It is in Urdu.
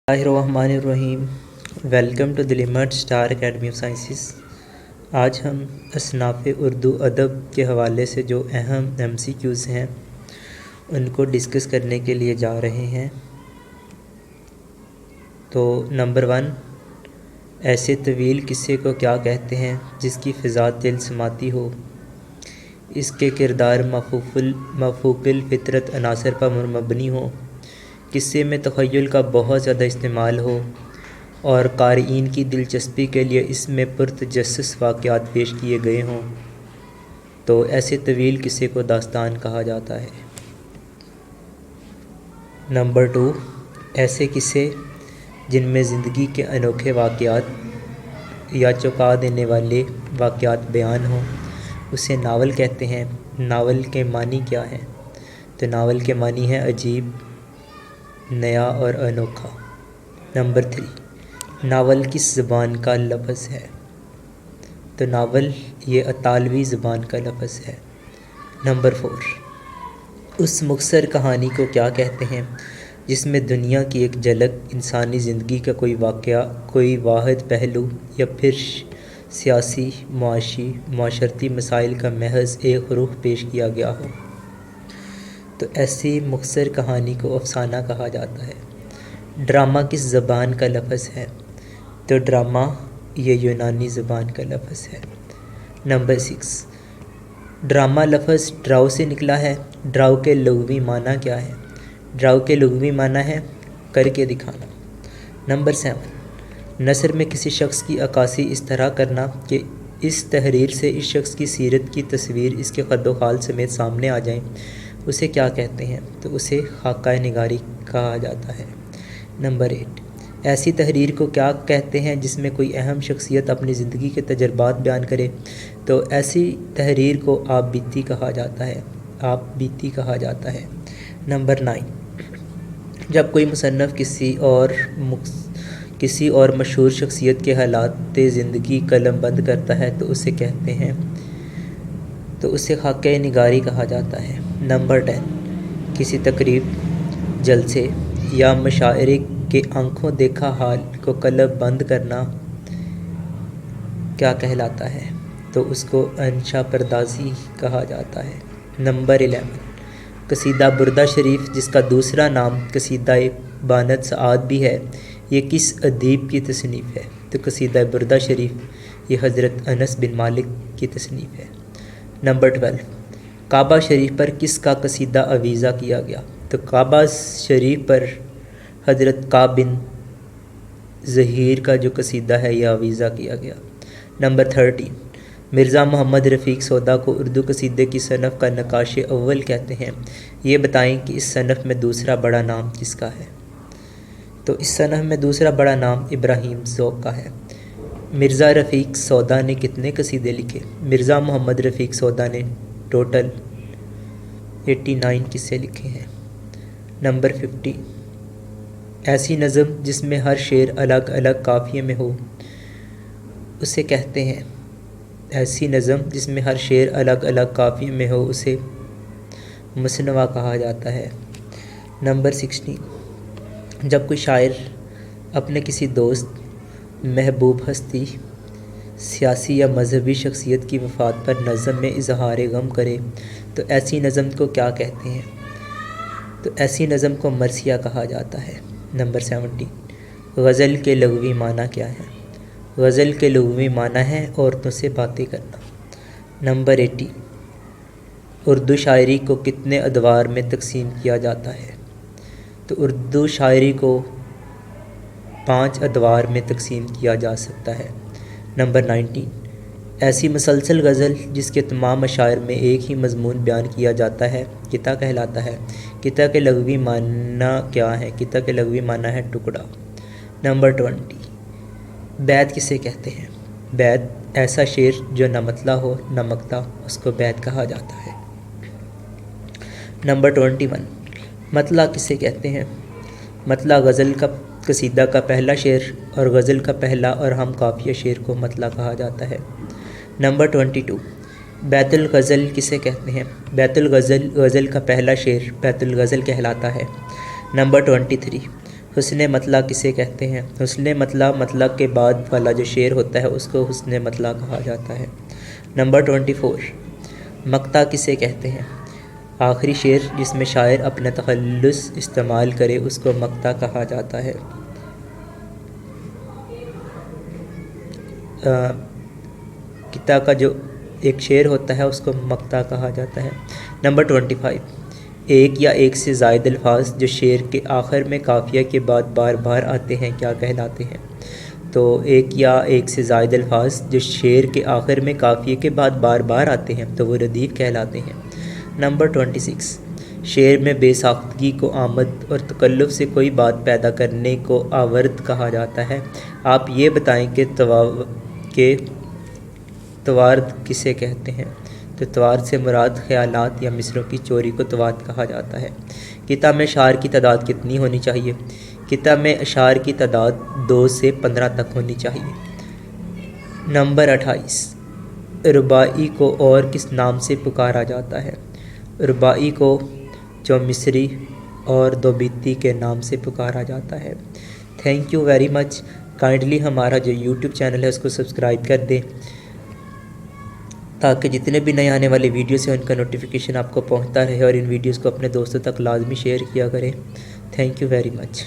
الرحمن الرحیم ویلکم ٹو دلیمرٹ اسٹار اکیڈمی آف سائنسز۔ آج ہم اصناف اردو ادب کے حوالے سے جو اہم MCQs ہیں ان کو ڈسکس کرنے کے لیے جا رہے ہیں۔ تو نمبر 1، ایسے طویل قصے کو کیا کہتے ہیں جس کی فضا دل سماتی ہو، اس کے کردار مفوق الفطرت عناصر پر مبنی ہو، قصے میں تخیل کا بہت زیادہ استعمال ہو اور قارئین کی دلچسپی کے لیے اس میں پرتجسس واقعات پیش کیے گئے ہوں، تو ایسے طویل قصے کو داستان کہا جاتا ہے۔ نمبر 2، ایسے قصے جن میں زندگی کے انوکھے واقعات یا چونکا دینے والے واقعات بیان ہوں اسے ناول کہتے ہیں۔ ناول کے معنی کیا ہیں؟ تو ناول کے معنی ہے عجیب، نیا اور انوکھا۔ نمبر 3، ناول کس زبان کا لفظ ہے؟ تو ناول یہ اطالوی زبان کا لفظ ہے۔ نمبر 4، اس مختصر کہانی کو کیا کہتے ہیں جس میں دنیا کی ایک جھلک، انسانی زندگی کا کوئی واقعہ، کوئی واحد پہلو یا پھر سیاسی، معاشی، معاشرتی مسائل کا محض ایک رخ پیش کیا گیا ہو؟ تو ایسی مختصر کہانی کو افسانہ کہا جاتا ہے۔ ڈرامہ کس زبان کا لفظ ہے؟ تو ڈرامہ یہ یونانی زبان کا لفظ ہے۔ نمبر 6، ڈرامہ لفظ ڈراؤ سے نکلا ہے۔ ڈراؤ کے لغوی معنی کیا ہے؟ ڈراؤ کے لغوی معنی ہے کر کے دکھانا۔ نمبر 7، نثر میں کسی شخص کی عکاسی اس طرح کرنا کہ اس تحریر سے اس شخص کی سیرت کی تصویر اس کے قد و خال سمیت سامنے آ جائیں، اسے کیا کہتے ہیں؟ تو اسے خاکہ نگاری کہا جاتا ہے۔ نمبر 8، ایسی تحریر کو کیا کہتے ہیں جس میں کوئی اہم شخصیت اپنی زندگی کے تجربات بیان کرے؟ تو ایسی تحریر کو آپ بیتی کہا جاتا ہے۔ آپ بیتی کہا جاتا ہے۔ نمبر 9، جب کوئی مصنف کسی اور مشہور شخصیت کے حالات زندگی قلم بند کرتا ہے تو اسے کہتے ہیں، تو اسے خاکہ نگاری کہا جاتا ہے۔ نمبر 10، کسی تقریب، جلسے یا مشاعرے کے آنکھوں دیکھا حال کو قلم بند کرنا کیا کہلاتا ہے؟ تو اس کو انشا پردازی کہا جاتا ہے۔ نمبر 11، قصیدہ بردہ شریف جس کا دوسرا نام قصیدہ بانت سعاد بھی ہے، یہ کس ادیب کی تصنیف ہے؟ تو قصیدہ بردہ شریف یہ حضرت انس بن مالک کی تصنیف ہے۔ نمبر 12، کعبہ شریف پر کس کا قصیدہ عویزہ کیا گیا؟ تو کعبہ شریف پر حضرت کعب بن زہیر کا جو قصیدہ ہے یہ عویزہ کیا گیا۔ نمبر 13، مرزا محمد رفیق سودا کو اردو قصیدے کی صنف کا نقاش اول کہتے ہیں، یہ بتائیں کہ اس صنف میں دوسرا بڑا نام کس کا ہے؟ تو اس صنف میں دوسرا بڑا نام ابراہیم ذوق کا ہے۔ مرزا رفیق سودا نے کتنے قصیدے لکھے؟ مرزا محمد رفیق سودا نے ٹوٹل 89 قصے لکھے ہیں۔ نمبر 15، ایسی نظم جس میں ہر شعر الگ الگ قافیے میں ہو اسے کہتے ہیں۔ ایسی نظم جس میں ہر شعر الگ الگ قافیے میں ہو اسے مثنوہ کہا جاتا ہے۔ نمبر 16، جب کوئی شاعر اپنے کسی دوست، محبوب ہستی، سیاسی یا مذہبی شخصیت کی وفات پر نظم میں اظہار غم کرے تو ایسی نظم کو کیا کہتے ہیں؟ تو ایسی نظم کو مرثیہ کہا جاتا ہے۔ نمبر 17، غزل کے لغوی معنی کیا ہے؟ غزل کے لغوی معنی ہے عورتوں سے باتیں کرنا۔ نمبر 18، اردو شاعری کو کتنے ادوار میں تقسیم کیا جاتا ہے؟ تو اردو شاعری کو 5 ادوار میں تقسیم کیا جا سکتا ہے۔ نمبر 19، ایسی مسلسل غزل جس کے تمام اشعار میں ایک ہی مضمون بیان کیا جاتا ہے قطعہ کہلاتا ہے۔ قطعہ کے لغوی معنی کیا ہے؟ قطعہ کے لغوی معنی ہے ٹکڑا۔ نمبر 20، بیت کسے کہتے ہیں؟ بیت ایسا شعر جو نہ مطلع ہو نہ مقطع، اس کو بیت کہا جاتا ہے۔ نمبر 21، مطلع کسے کہتے ہیں؟ مطلع غزل کا قصیدہ کا پہلا شعر اور غزل کا پہلا اور ہم قافیہ شعر کو مطلع کہا جاتا ہے۔ نمبر 22، بیت الغزل کسے کہتے ہیں؟ بیت الغزل غزل کا پہلا شعر بیت الغزل کہلاتا ہے۔ نمبر 23، حسن مطلع کسے کہتے ہیں؟ حسن مطلع مطلع کے بعد والا جو شعر ہوتا ہے اس کو حسن مطلع کہا جاتا ہے۔ نمبر 24، مقطع کسے کہتے ہیں؟ آخری شعر جس میں شاعر اپنا تخلص استعمال کرے اس کو مقطع کہا جاتا ہے۔ قطع کا جو ایک شعر ہوتا ہے اس کو مقطع کہا جاتا ہے۔ نمبر 25، ایک یا ایک سے زائد الفاظ جو شعر کے آخر میں قافیہ کے بعد بار بار آتے ہیں کیا کہلاتے ہیں؟ تو ایک یا ایک سے زائد الفاظ جو شعر کے آخر میں قافیے کے بعد بار بار آتے ہیں تو وہ ردیف کہلاتے ہیں۔ نمبر 26، شعر میں بے ساختگی کو آمد اور تکلف سے کوئی بات پیدا کرنے کو آورد کہا جاتا ہے۔ آپ یہ بتائیں کہ توارد کسے کہتے ہیں؟ تو توارد سے مراد خیالات یا مصروں کی چوری کو توارد کہا جاتا ہے۔ قطع میں اشعار کی تعداد کتنی ہونی چاہیے؟ قطع میں اشعار کی تعداد 2 سے 15 تک ہونی چاہیے۔ نمبر 28، رباعی کو اور کس نام سے پکارا جاتا ہے؟ رباعی کو چومصری اور دوبیتی کے نام سے پکارا جاتا ہے۔ Thank you very much. Kindly ہمارا جو یوٹیوب چینل ہے اس کو سبسکرائب کر دیں تاکہ جتنے بھی نئے آنے والے ویڈیوز ہیں ان کا نوٹیفیکیشن آپ کو پہنچتا رہے، اور ان ویڈیوز کو اپنے دوستوں تک لازمی شیئر کیا کریں۔ Thank you very much.